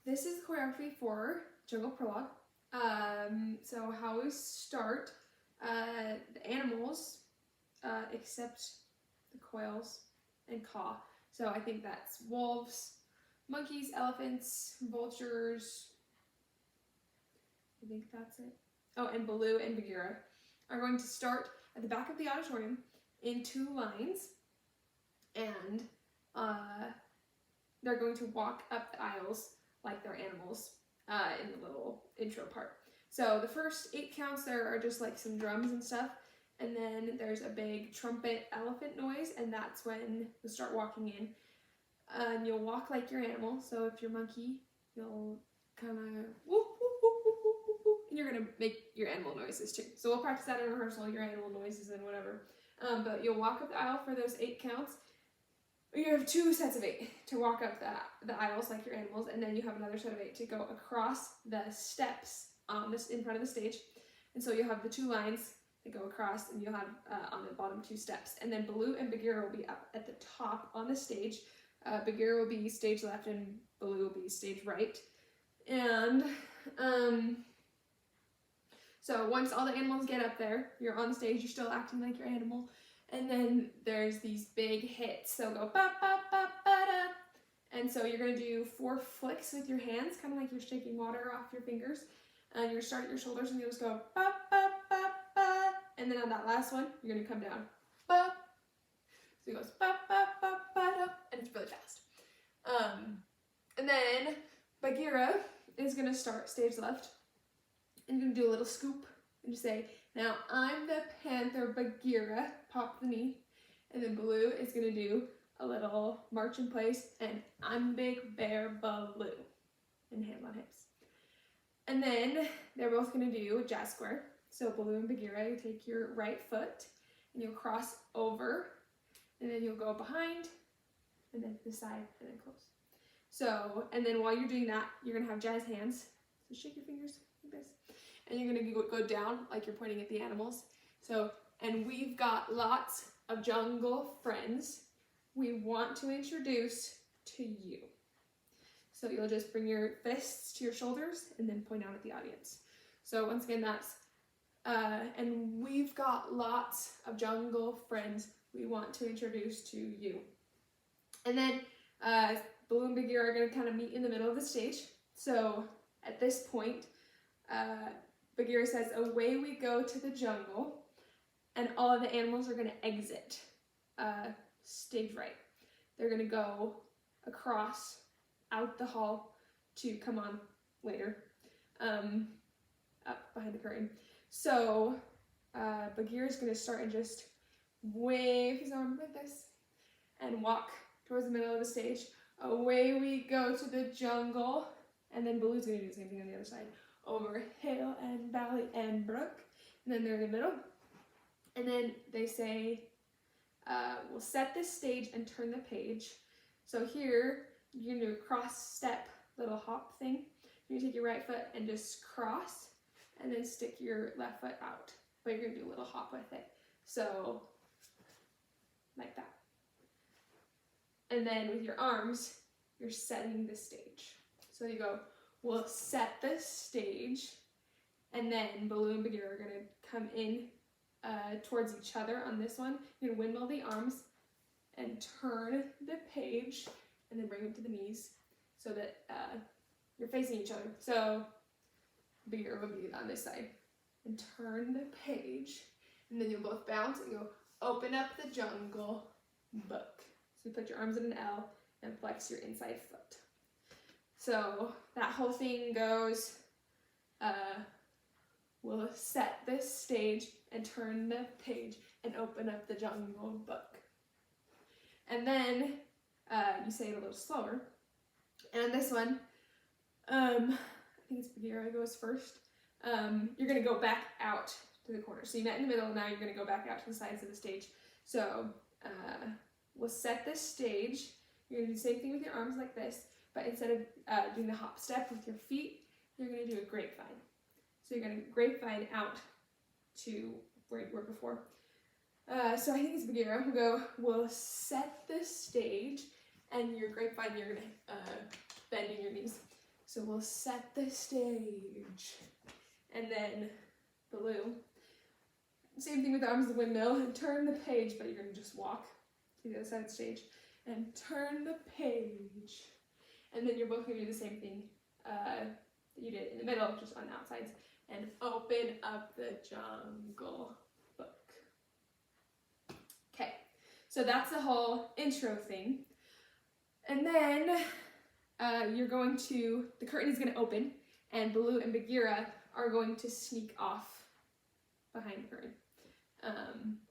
this is the choreography for Jungle Prologue. So how we start, the animals, except the quails and caw. So I think that's wolves, monkeys, elephants, vultures. I think that's it. Oh, and Baloo and Bagheera are going to start at the back of the auditorium in 2 lines, and they're going to walk up the aisles like they're animals in the little intro part. So the first 8 counts there are just like some drums and stuff, and then there's a big trumpet elephant noise, and that's when you'll start walking in. And you'll walk like your animal, so if you're monkey, you'll kind of whoop, whoop, whoop, whoop, whoop, whoop, whoop, and you're gonna make your animal noises too. So we'll practice that in rehearsal, your animal noises and whatever. But you'll walk up the aisle for those 8 counts. You have 2 sets of 8 to walk up the aisles like your animals, and then you have another set of 8 to go across the steps in front of the stage. And so you'll have the 2 lines that go across, and you'll have on the bottom 2 steps. And then Baloo and Bagheera will be up at the top on the stage. Bagheera will be stage left and Baloo will be stage right. And so once all the animals get up there, you're on stage, you're still acting like your animal. And then there's these big hits. So go ba ba ba ba da. And so you're gonna do 4 flicks with your hands, kind of like you're shaking water off your fingers. And you're gonna start at your shoulders and you'll just go ba ba ba ba. And then on that last one, you're gonna come down ba. So it goes ba ba ba ba da, and it's really fast. And then Bagheera is gonna start stage left, and you're gonna do a little scoop and just say, "Now I'm the panther Bagheera," pop the knee, and then Baloo is gonna do a little march in place, and "I'm Big Bear Baloo," and hands on hips. And then they're both gonna do a jazz square. So Baloo and Bagheera, you take your right foot and you'll cross over, and then you'll go behind, and then to the side, and then close. So, and then while you're doing that, you're gonna have jazz hands. So shake your fingers like this. And you're gonna go down like you're pointing at the animals. So, and we've got lots of jungle friends we want to introduce to you. So you'll just bring your fists to your shoulders and then point out at the audience. So once again, that's, and we've got lots of jungle friends we want to introduce to you. And then Baloo and Bagheera are going to kind of meet in the middle of the stage. So at this point, Bagheera says, "Away we go to the jungle," and all of the animals are going to exit stage right. They're going to go across out the hall to come on later, up behind the curtain. So Bagheera is going to start and just wave his arm like this and walk towards the middle of the stage. "Away we go to the jungle," and then Baloo's going to do the same thing on the other side. "Over hill and valley and brook," and then they're in the middle. And then they say, "We'll set this stage and turn the page." So here, you're going to do a cross step little hop thing. You're going to take your right foot and just cross, and then stick your left foot out. But you're going to do a little hop with it. So, like that. And then with your arms, you're setting the stage. So you go, "We'll set the stage," and then Baloo and Bagheera are going to come in towards each other on this one. You're going to windmill the arms and turn the page, and then bring them to the knees so that you're facing each other. So Bagheera will be on this side. And turn the page, and then you'll both bounce and go, "Open up the jungle book." So you put your arms in an L and flex your inside foot. So that whole thing goes, "We'll set this stage and turn the page and open up the jungle book." And then you say it a little slower. And on this one, I think it's Bagheera goes first. You're going to go back out to the corner. So you met in the middle, now you're going to go back out to the sides of the stage. So we'll set this stage. You're going to do the same thing with your arms like this, but instead of doing the hop step with your feet, you're going to do a grapevine. So you're going to grapevine out to where you were before. So I think it's Bagheera who go, "We'll set the stage," and your grapevine, you're going to bend in your knees. So we'll set the stage. And then Baloo. Same thing with the arms of the windmill. And turn the page, but you're going to just walk to the other side of the stage. And turn the page. And then you're both going to do the same thing that you did in the middle, just on the outsides. And open up the Jungle Book. Okay, so that's the whole intro thing. And then you're going to, the curtain is going to open, and Baloo and Bagheera are going to sneak off behind the curtain,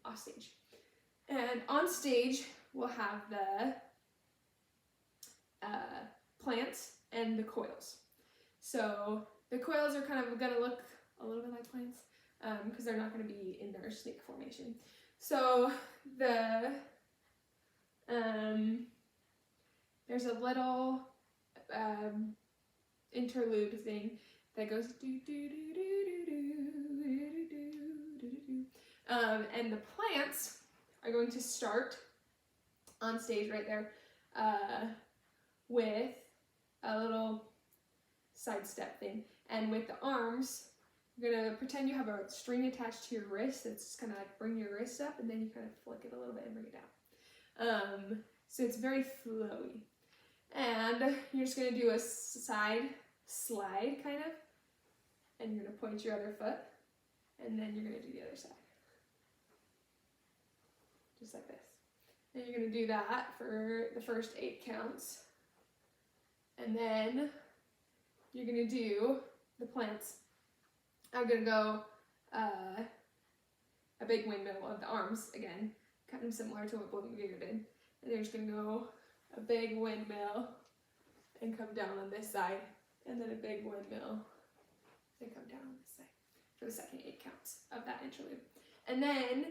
off stage. And on stage, we'll have the plants and the coils. So the coils are kind of going to look a little bit like plants because they're not going to be in their snake formation. So the there's a little interlude thing that goes do do do do do do do do. And the plants are going to start on stage right there with a little sidestep thing, and with the arms, you're gonna pretend you have a string attached to your wrist that's just kind of like bring your wrist up, and then you kind of flick it a little bit and bring it down. So it's very flowy, and you're just gonna do a side slide kind of, and you're gonna point your other foot, and then you're gonna do the other side, just like this. And you're gonna do that for the first 8 counts, and then you're gonna do the plants. I'm gonna go a big windmill of the arms again, kind of similar to what Baloo and Bagheera did. And they're just gonna go a big windmill and come down on this side, and then a big windmill and come down on this side for the second 8 counts of that interlude. And then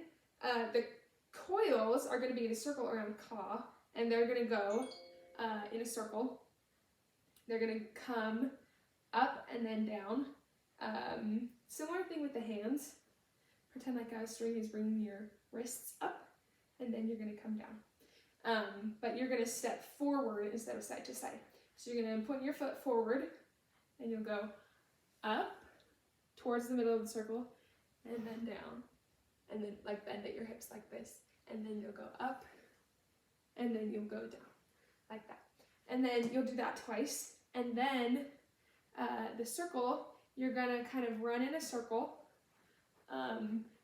the coils are gonna be in a circle around Ka, and they're gonna go in a circle. They're gonna come up and then down. Similar thing with the hands. Pretend like a string is bringing your wrists up, and then you're going to come down. But you're going to step forward instead of side to side. So you're going to point your foot forward, and you'll go up towards the middle of the circle, and then down. And then like bend at your hips like this. And then you'll go up, and then you'll go down like that. And then you'll do that twice. And then the circle, you're gonna kind of run in a circle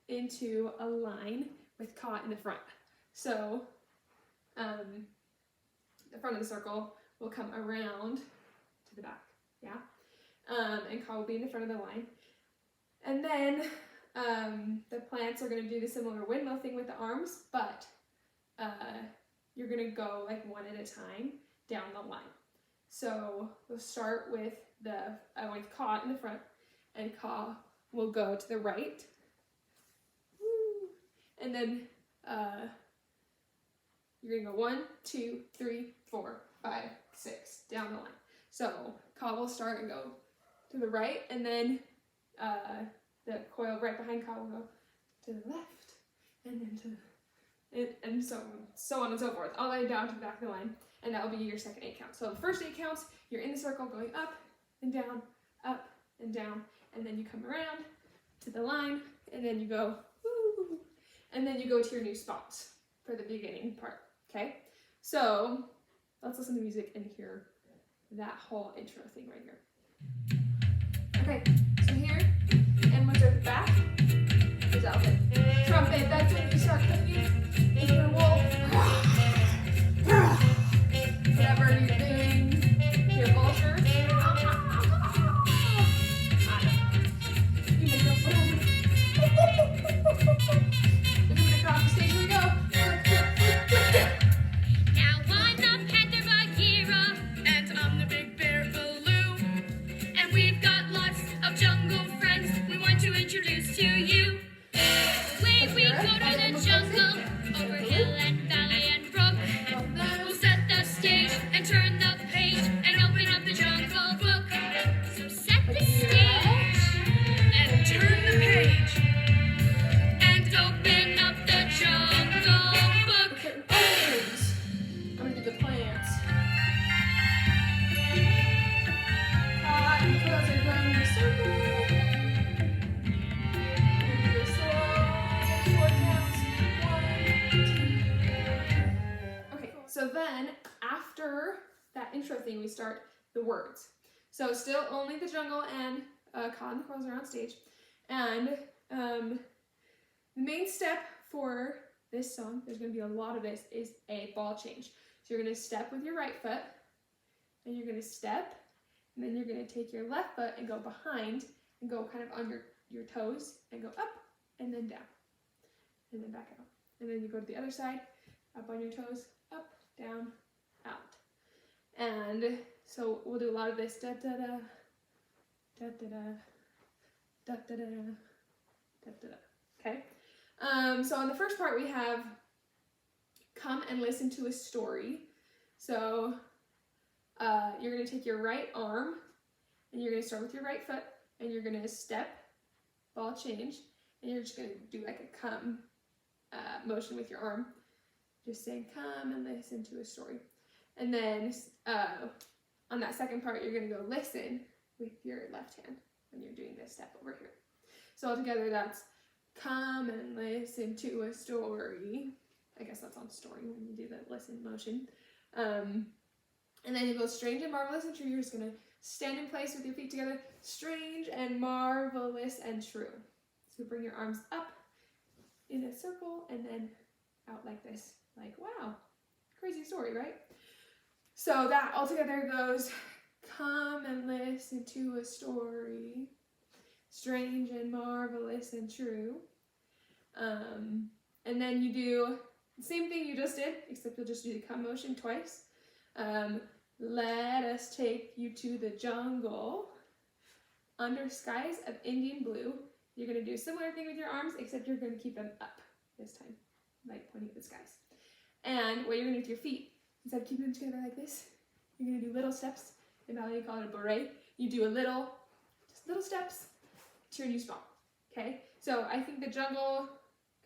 into a line with Ka in the front. So the front of the circle will come around to the back, yeah? And Ka will be in the front of the line. And then the plants are gonna do the similar windmill thing with the arms, but you're gonna go like one at a time down the line. So we'll start with with Ka in the front, and Ka will go to the right. Woo. And then you're gonna go 1, 2, 3, 4, 5, 6 down the line. So Ka will start and go to the right, and then the coil right behind Ka will go to the left, and then and so on and so forth, all the way down to the back of the line. And that will be your second 8 counts. So the first 8 counts, you're in the circle going up and down, and then you come around to the line, and then you go, woo, and then you go to your new spots for the beginning part, okay? So let's listen to music and hear that whole intro thing right here. Okay, so here, and once at the back, there's Alvin. Trumpet, that's when you start cooking in your wolf. Whatever you're doing, your vulture. You make up whatever. Moving across the stage, here we go. Now I'm the Panther Bagheera, and I'm the Big Bear Baloo, and we've got lots of jungle friends we want to introduce to you. Away we go to the jungle, over hill and valley. that intro thing, we start the words. So still only the jungle and Cod and the Coils are on stage. And the main step for this song, there's going to be a lot of this, is a ball change. So you're going to step with your right foot, and you're going to step, and then you're going to take your left foot and go behind and go kind of on your toes and go up and then down and then back out. And then you go to the other side, up on your toes, up, down, out. And so we'll do a lot of this, da da da, da da da, da da da, da da da. Okay. So on the first part we have come and listen to a story. So you're going to take your right arm and you're going to start with your right foot and you're going to step, ball change, and you're just going to do like a come motion with your arm, just saying come and listen to a story. And then on that second part you're going to go listen with your left hand when you're doing this step over here. So altogether that's come and listen to a story. I guess that's on story when you do the listen motion. And then you go strange and marvelous and true. You're just going to stand in place with your feet together. Strange and marvelous and true. So bring your arms up in a circle and then out like this. Like, wow, crazy story, right? So that altogether goes come and listen to a story. Strange and marvelous and true. And then you do the same thing you just did, except you'll just do the come motion twice. Let us take you to the jungle under skies of Indian blue. You're going to do a similar thing with your arms, except you're going to keep them up this time, like pointing at the skies. And what you're going to do with your feet, instead of keeping them together like this, you're going to do little steps. In Valley, they call it a beret. You do just little steps to your new spot. Okay? So I think the jungle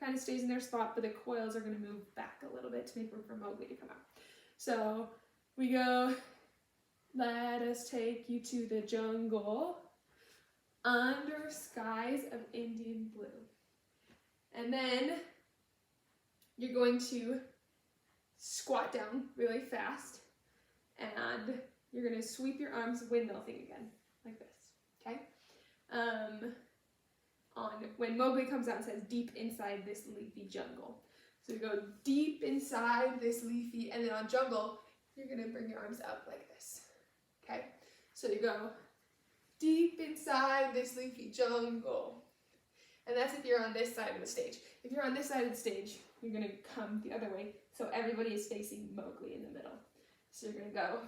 kind of stays in their spot, but the coils are going to move back a little bit to make room for Mowgli to come out. So we go, let us take you to the jungle under skies of Indian blue. And then you're going to squat down really fast and you're going to sweep your arms windmill thing again, like this, okay? When Mowgli comes out and says deep inside this leafy jungle. So you go deep inside this leafy, and then on jungle, you're going to bring your arms up like this, okay? So you go deep inside this leafy jungle. And that's if you're on this side of the stage. If you're on this side of the stage, you're going to come the other way, so everybody is facing Mowgli in the middle. So you're going to go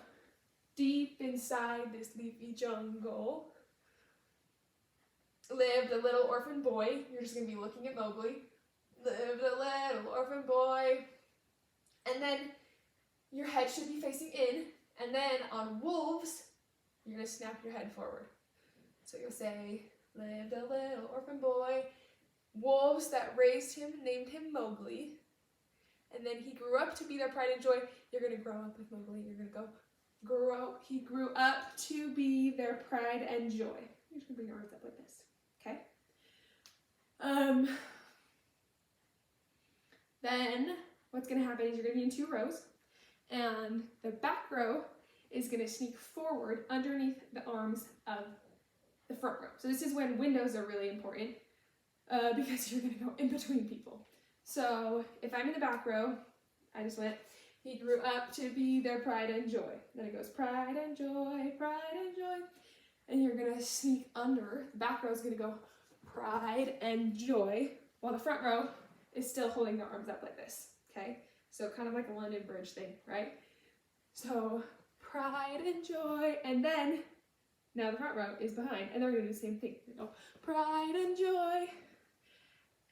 deep inside this leafy jungle. Lived a little orphan boy. You're just going to be looking at Mowgli. Lived a little orphan boy. And then your head should be facing in. And then on wolves, you're going to snap your head forward. So you'll say, lived a little orphan boy. Wolves that raised him named him Mowgli. And then he grew up to be their pride and joy. You're going to grow up with Mowgli. You're going to go, he grew up to be their pride and joy. You're just going to bring your arms up like this. Okay? Then what's going to happen is you're going to be in 2 rows, and the back row is going to sneak forward underneath the arms of the front row. So this is when windows are really important because you're going to go in between people. So if I'm in the back row, I just went, he grew up to be their pride and joy. Then it goes pride and joy, pride and joy. And you're going to sneak under. The back row is going to go pride and joy, while the front row is still holding their arms up like this, okay? So kind of like a London Bridge thing, right? So pride and joy, and then now the front row is behind, and they're going to do the same thing. They go pride and joy,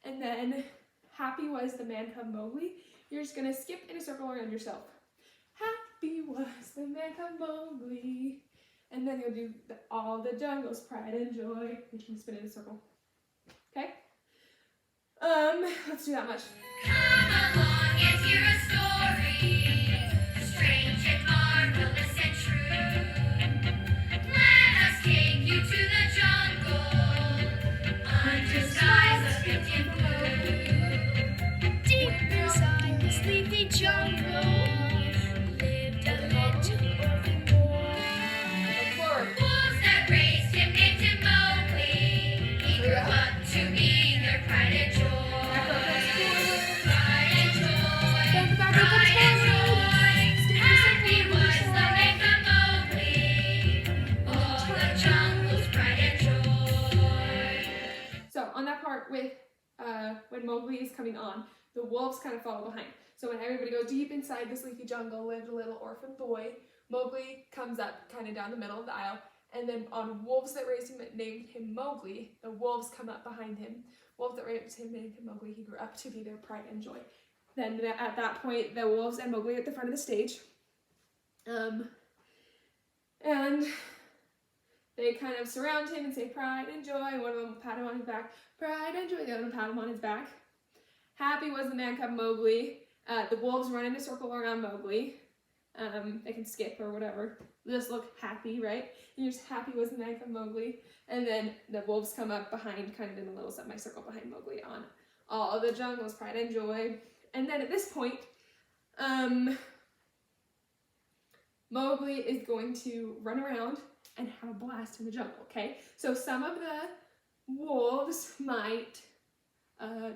and then happy was the man come Mowgli. You're just going to skip in a circle around yourself. Happy was the man come Mowgli. And then you'll do all the jungle's pride and joy. You can spin in a circle. Okay? Let's do that much. Come along and hear a story, strange and marvelous and true. Let us take you to the jungle, under skies of Indian blue. Deep inside this leafy jungle, lived a little orphan on, the wolves kind of follow behind. So when everybody goes deep inside this leafy jungle lived a little orphan boy, Mowgli comes up kind of down the middle of the aisle, and then on wolves that raised him named him Mowgli, the wolves come up behind him. Wolves that raised him named him Mowgli. He grew up to be their pride and joy. Then at that point, the wolves and Mowgli are at the front of the stage. And they kind of surround him and say, pride and joy. One of them will pat him on his back. Pride and joy. The other one will pat him on his back. Happy was the man cub Mowgli. The wolves run in a circle around Mowgli. They can skip or whatever. Just look happy, right? And you're just happy was the man cub Mowgli. And then the wolves come up behind, kind of in a little semicircle behind Mowgli on all the jungle's pride and joy. And then at this point, Mowgli is going to run around and have a blast in the jungle, okay? So some of the wolves might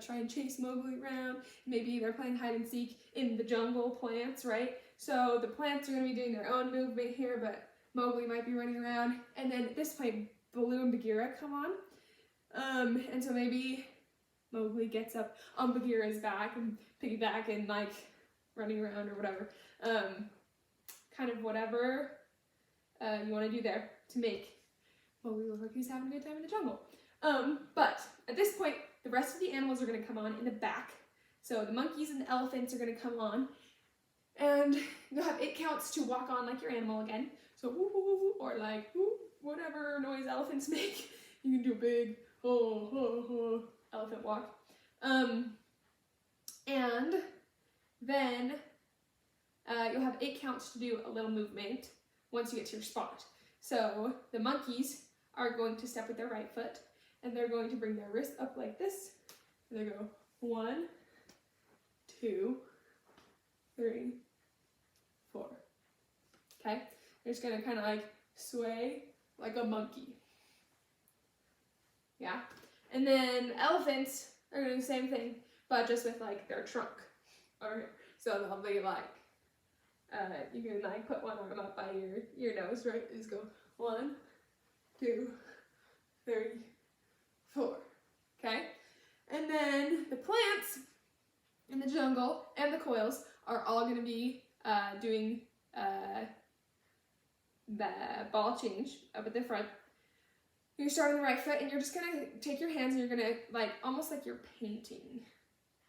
try and chase Mowgli around. Maybe they're playing hide and seek in the jungle plants, right? So the plants are going to be doing their own movement here, but Mowgli might be running around. And then at this point, Baloo and Bagheera come on. And so maybe Mowgli gets up on Bagheera's back and piggyback and like running around or whatever. Kind of whatever you want to do there to make Mowgli look like he's having a good time in the jungle. But at this point, the rest of the animals are going to come on in the back. So the monkeys and the elephants are going to come on. And you'll have 8 counts to walk on like your animal again. So woo, woo, woo, or like woo, whatever noise elephants make. You can do a big elephant walk. And then you'll have 8 counts to do a little movement once you get to your spot. So the monkeys are going to step with their right foot, and they're going to bring their wrist up like this. And they go 1, 2, 3, 4. Okay? They're just gonna kind of like sway like a monkey. Yeah? And then elephants are gonna do the same thing, but just with like their trunk over here. So they'll be like, you can like put one arm up by your nose, right? Just go 1, 2, 3, 4. Okay? And then the plants in the jungle and the coils are all going to be doing the ball change up at the front. You're starting on the right foot, and you're just going to take your hands and you're going to, like, almost like you're painting,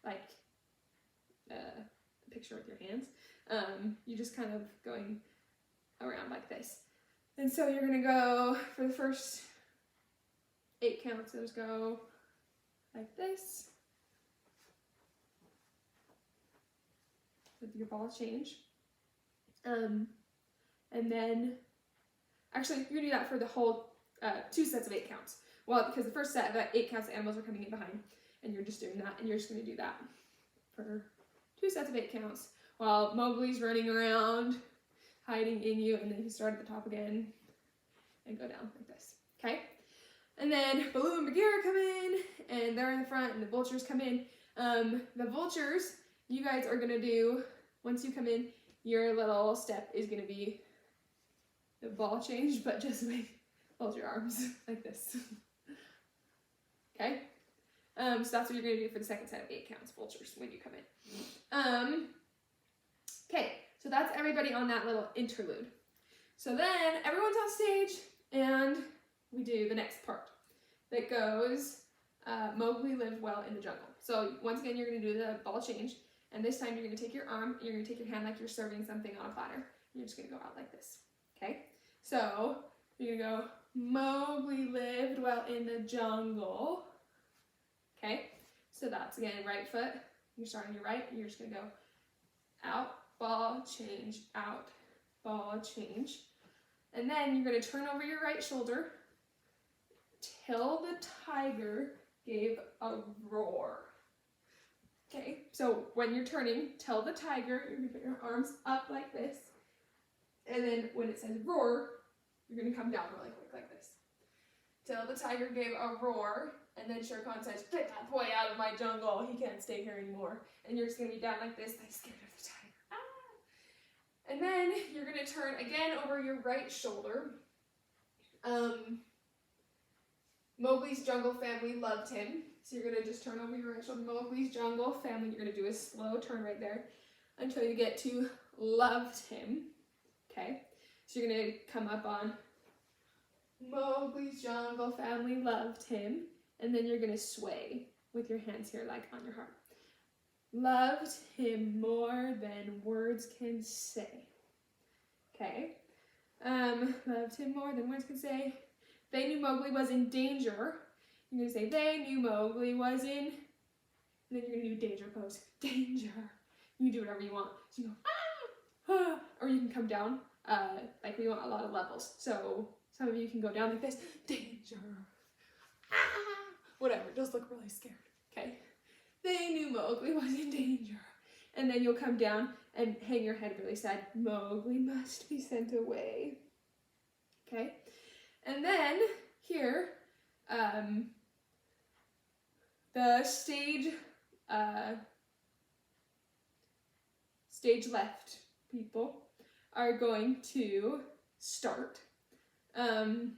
like, a picture with your hands. You're just kind of going around like this. And so you're going to go, for the first 8 counts, just go like this. With your ball change. And then, actually, you're going to do that for the whole 2 sets of 8 counts. Well, because the first set of 8 counts, the animals are coming in behind, and you're just doing that, and you're just going to do that for 2 sets of 8 counts, while Mowgli's running around, hiding in you, and then you start at the top again, and go down like this, okay? And then Baloo and Bagheera come in, and they're in the front, and the vultures come in. The vultures, you guys are going to do, once you come in, your little step is going to be the ball change, but just with vulture arms, like this. Okay? So that's what you're going to do for the second set of 8 counts, vultures, when you come in. Okay, so that's everybody on that little interlude. So then everyone's on stage, and we do the next part that goes, Mowgli lived well in the jungle. So once again, you're going to do the ball change, and this time you're going to take your arm, and you're going to take your hand like you're serving something on a platter. You're just going to go out like this, okay? So you're going to go, Mowgli lived well in the jungle, okay? So that's, again, right foot. You start on your right, and you're just going to go out, ball, change, out, ball, change. And then you're going to turn over your right shoulder till the tiger gave a roar. Okay, so when you're turning, tell the tiger, you're going to put your arms up like this. And then when it says roar, you're going to come down really quick like this. Till the tiger gave a roar, and then Shere Khan says, get that boy out of my jungle, he can't stay here anymore. And you're just going to be down like this, like scared of the tiger. Ah! And then you're going to turn again over your right shoulder. Mowgli's jungle family loved him. So you're gonna just turn over your right shoulder. Mowgli's jungle family. You're gonna do a slow turn right there until you get to loved him. Okay. So you're gonna come up on Mowgli's jungle family loved him, and then you're gonna sway with your hands here, like on your heart. Loved him more than words can say. Okay. Loved him more than words can say. They knew Mowgli was in danger. You're gonna say they knew Mowgli was in, and then you're gonna do danger pose. Danger. You can do whatever you want. So you go or you can come down. Like we want a lot of levels. So some of you can go down like this. Danger. Whatever. Just look really scared. Okay. They knew Mowgli was in danger. And then you'll come down and hang your head really sad. Mowgli must be sent away. Okay. And then here, the stage left people are going to start, because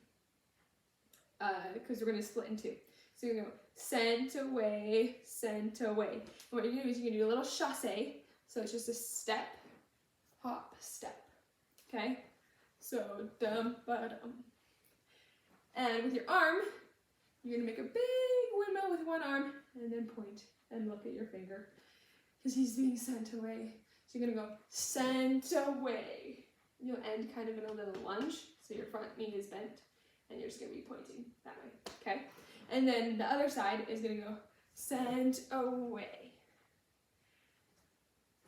we're going to split in two. So you're going to go sent away, sent away. And what you're going to do is you're going to do a little chassé. So it's just a step, hop, step. Okay? So dum ba dum. And with your arm, you're going to make a big windmill with one arm and then point and look at your finger because he's being sent away. So you're going to go sent away. You'll end kind of in a little lunge. So your front knee is bent and you're just going to be pointing that way. Okay? And then the other side is going to go sent away.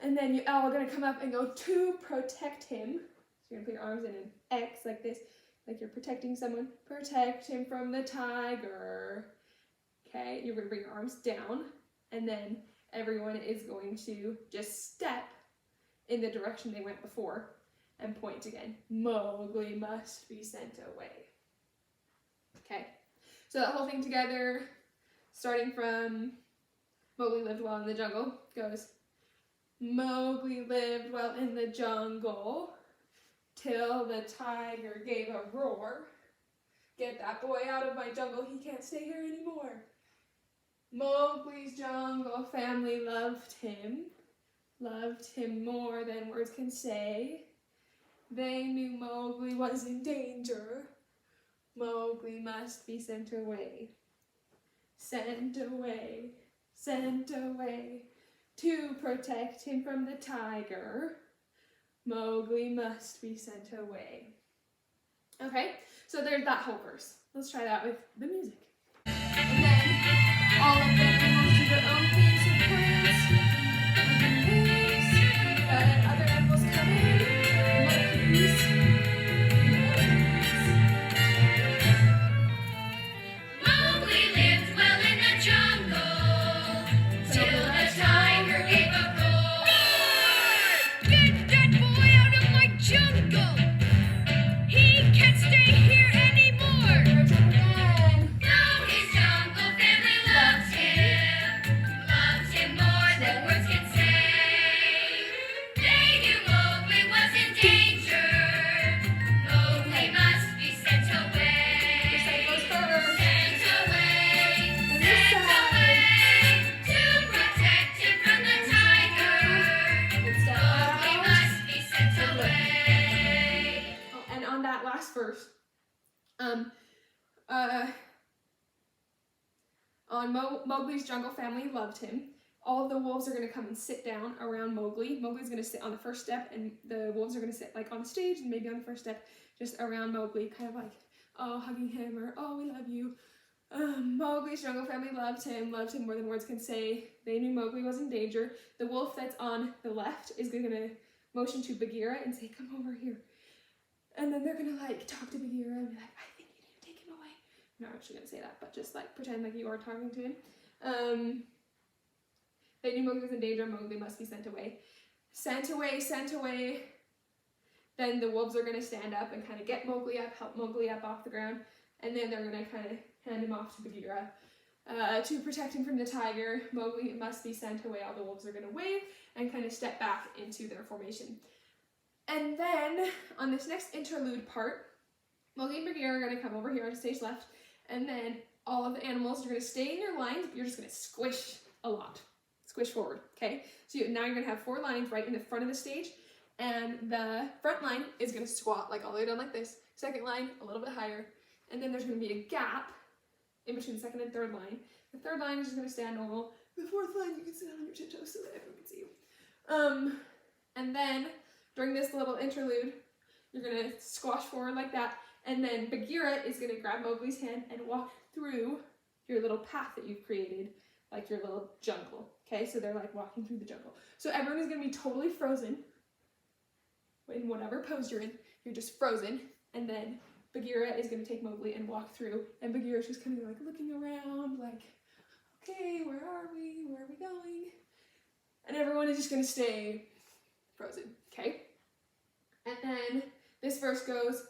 And then you're all going to come up and go to protect him. So you're going to put your arms in an X like this. Like you're protecting someone. Protect him from the tiger. Okay, you're going to bring your arms down. And then everyone is going to just step in the direction they went before and point again. Mowgli must be sent away. Okay, so that whole thing together, starting from Mowgli lived well in the jungle, goes Mowgli lived well in the jungle till the tiger gave a roar. Get that boy out of my jungle, he can't stay here anymore. Mowgli's jungle family loved him more than words can say. They knew Mowgli was in danger. Mowgli must be sent away. Sent away, sent away. To protect him from the tiger, Mowgli must be sent away. Okay, so there's that whole verse. Let's try that with the music. And then all of the animals do their own things with words. Other animals come in. Monkeys. Mowgli lived well in the jungle till the tiger gave a roar. Get that boy out of my jungle! He can't stay here anymore! Though his jungle family loves him more than words can say. They knew Mowgli was in danger. Mowgli must be sent away. Sent away, sent away, to protect him from the tiger. Mowgli must be sent away. And on that last verse, Mowgli's jungle family loved him. All of the wolves are going to come and sit down around Mowgli. Mowgli's going to sit on the first step, and the wolves are going to sit like on the stage and maybe on the first step, just around Mowgli, kind of like, oh, hugging him, or oh, we love you. Mowgli's jungle family loved him more than words can say. They knew Mowgli was in danger. The wolf that's on the left is going to motion to Bagheera and say, come over here. And then they're going to like talk to Bagheera and be like, I think you need to take him away. I'm not actually going to say that, but just like pretend like you are talking to him. They knew Mowgli was in danger. Mowgli must be sent away. Sent away, sent away. Then the wolves are going to stand up and kind of get Mowgli up, help Mowgli up off the ground. And then they're going to kind of hand him off to Bagheera to protect him from the tiger. Mowgli must be sent away. All the wolves are going to wave and kind of step back into their formation. And then on this next interlude part, Mowgli and Bagheera are going to come over here on stage left. And then all of the animals, you're going to stay in your lines, but you're just going to squish a lot. Squish forward, okay? So now you're going to have 4 lines right in the front of the stage, and the front line is going to squat like all the way down like this. Second line, a little bit higher, and then there's going to be a gap in between the second and third line. The third line is just going to stand normal. The fourth line, you can sit on your tiptoes so that everyone can see you. And then during this little interlude, you're going to squash forward like that, and then Bagheera is going to grab Mowgli's hand and walk through your little path that you've created, like your little jungle, okay? So they're like walking through the jungle. So everyone is going to be totally frozen in whatever pose you're in. You're just frozen, and then Bagheera is going to take Mowgli and walk through, and Bagheera's just kind of like looking around, like, okay, where are we? Where are we going? And everyone is just going to stay frozen, okay? And then this verse goes,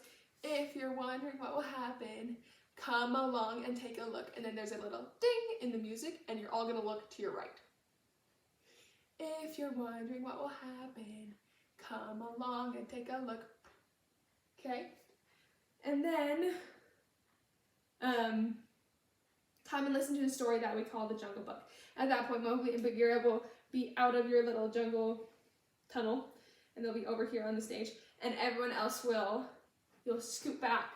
if you're wondering what will happen, come along and take a look. And then there's a little ding in the music, and you're all going to look to your right. If you're wondering what will happen, come along and take a look. Okay? And then, come and listen to the story that we call the Jungle Book. At that point, Mowgli and Bagheera will be out of your little jungle tunnel, and they'll be over here on the stage, and everyone else you'll scoot back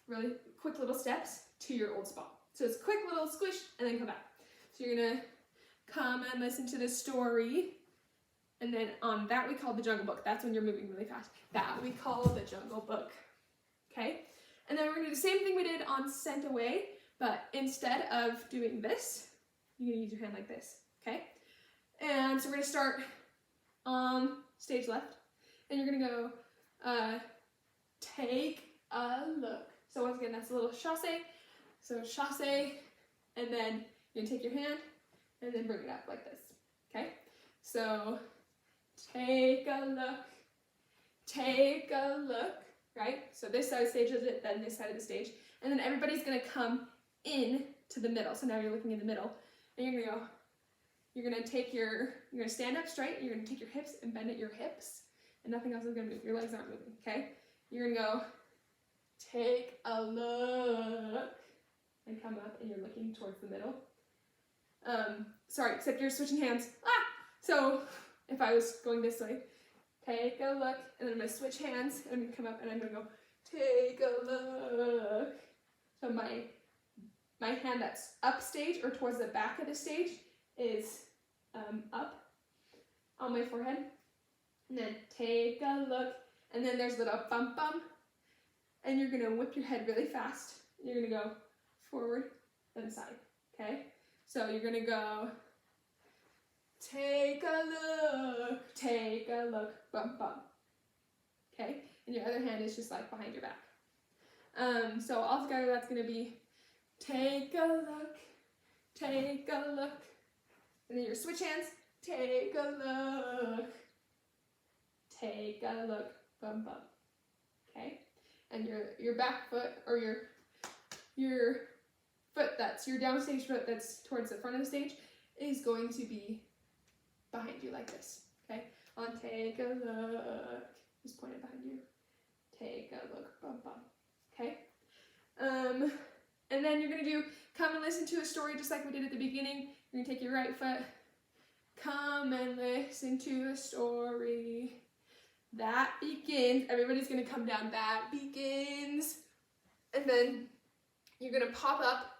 really quick little steps to your old spot. So it's quick little squish and then come back. So you're gonna come and listen to the story, and then on that we call the Jungle Book. That's when you're moving really fast. That we call the Jungle Book. Okay? And then we're gonna do the same thing we did on Sent Away, but instead of doing this, you're gonna use your hand like this. Okay? And so we're gonna start on stage left, and you're gonna go, take a look. So once again, that's a little chasse. So chasse, and then you're gonna take your hand and then bring it up like this. Okay? So take a look, right? So this side of the stage is it, then this side of the stage. And then everybody's gonna come in to the middle. So now you're looking in the middle. And you're gonna stand up straight, you're gonna take your hips and bend at your hips, and nothing else is gonna move. Your legs aren't moving, okay? You're gonna go, take a look, and come up, and you're looking towards the middle. Sorry, except you're switching hands. So if I was going this way, take a look, and then I'm gonna switch hands, and I'm gonna come up, and I'm gonna go, take a look. So my hand that's up stage or towards the back of the stage is up on my forehead, and then take a look, and then there's a little bump, and you're gonna whip your head really fast. You're gonna go forward, then side, okay? So you're gonna go, take a look, bump, okay? And your other hand is just like behind your back. So altogether that's gonna be, take a look, and then your switch hands, take a look, bump, okay? And your back foot, or your foot that's your downstage foot that's towards the front of the stage, is going to be behind you like this, okay? On take a look, just point it behind you, take a look, bump, okay? And then you're gonna do, come and listen to a story just like we did at the beginning. You're gonna take your right foot, come and listen to a story. That begins, everybody's gonna come down, that begins. And then you're gonna pop up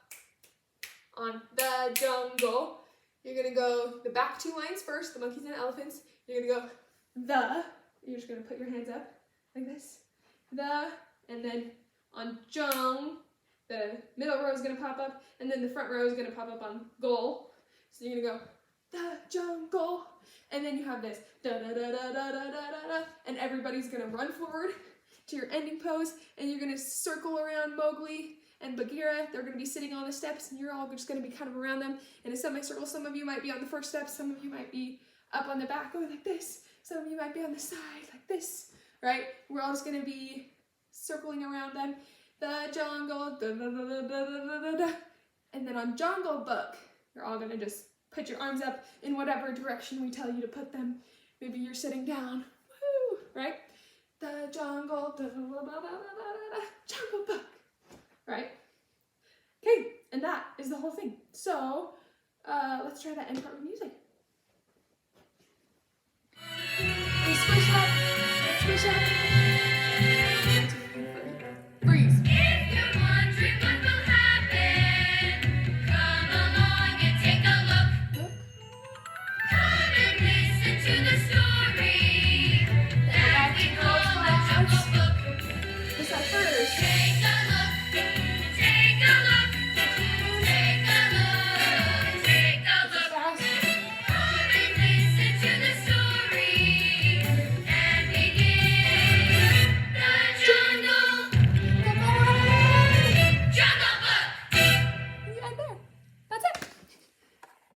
on the jungle. You're gonna go the back 2 lines first, the monkeys and elephants. You're gonna go you're just gonna put your hands up like this. And then on jung, the middle row is gonna pop up, and then the front row is gonna pop up on goal. So you're gonna go, the jungle, and then you have this, da da da da da da da da, and everybody's gonna run forward to your ending pose, and you're gonna circle around Mowgli and Bagheera. They're gonna be sitting on the steps, and you're all just gonna be kind of around them in a semicircle. Some of you might be on the first step, some of you might be up on the back going like this, some of you might be on the side like this, right? We're all just gonna be circling around them. The jungle, da da da da da da da. And then on Jungle Book, you're all gonna just put your arms up in whatever direction we tell you to put them. Maybe you're sitting down, woo, right? The jungle, da da da da da da da, Jungle Book, right? Okay, and that So, let's try that end part with music. We squish up, squish up. Freeze. If you're wondering what will happen, come along and take a look. Come and listen to the story that we call the Jungle Book. Just at first,